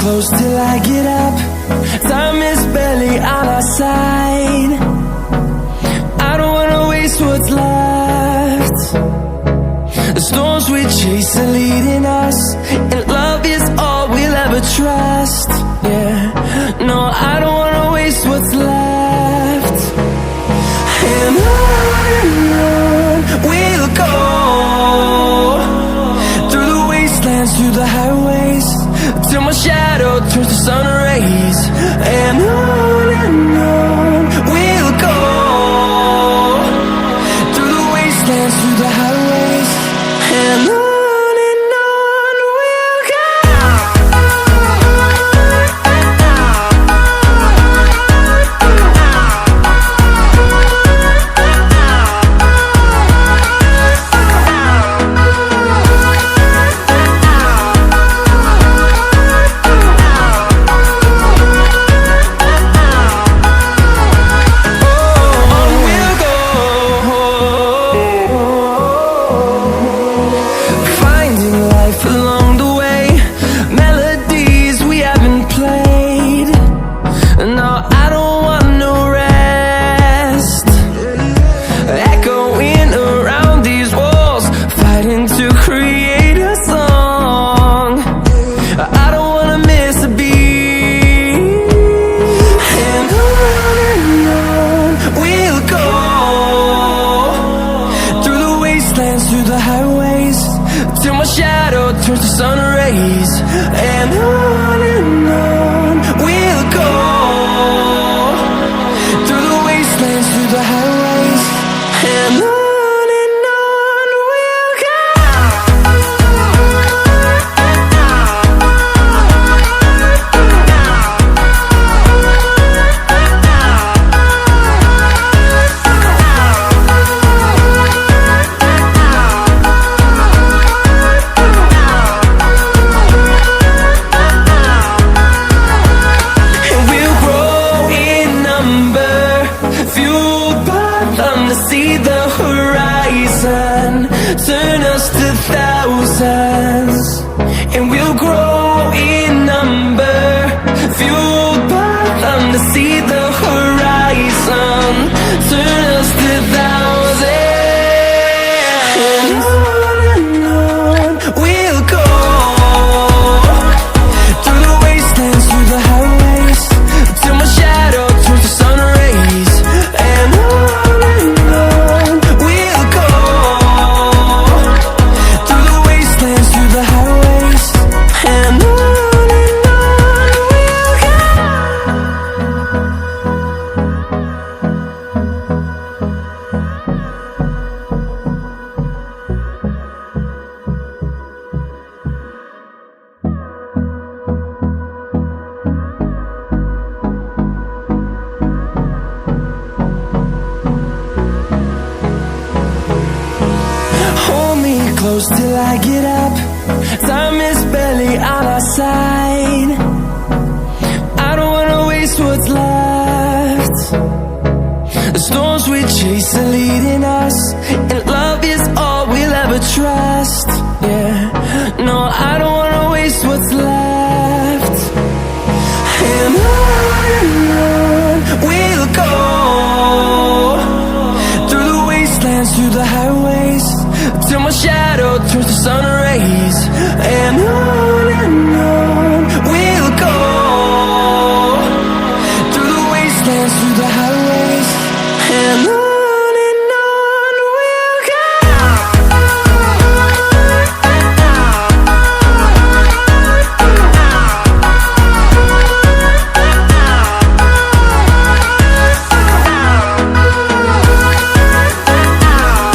close till I get up. Time is barely on our side. I don't wanna waste what's left. The storms we chase are leading us, and love is all we'll ever trust. Yeah, no, I don't wanna waste what's left. And on we'll go, through the wastelands, through the highways, till my shadow turns to sun rays. And on we'll go, through the wastelands, through the highways, and on we'll go. Through the highways, till my shadow turns to sun rays. And on we'll go, through the wastelands, through the highways, and on we'll go. See the horizon, turn us to thousands, and we'll grow in number, fueled by them to see the horizon, turn us to thousands. And on we'll go, through the wastelands, through the highways, till my shadow turns to sun rays. And close till I get up. Time is barely on our side. I don't wanna waste what's left. The storms we chase are leading us, and love is all we'll ever trust. Yeah, no, I don't wanna waste what's left. And on we'll go, through the wastelands, through the highways, till my shadow turns to sun rays. And on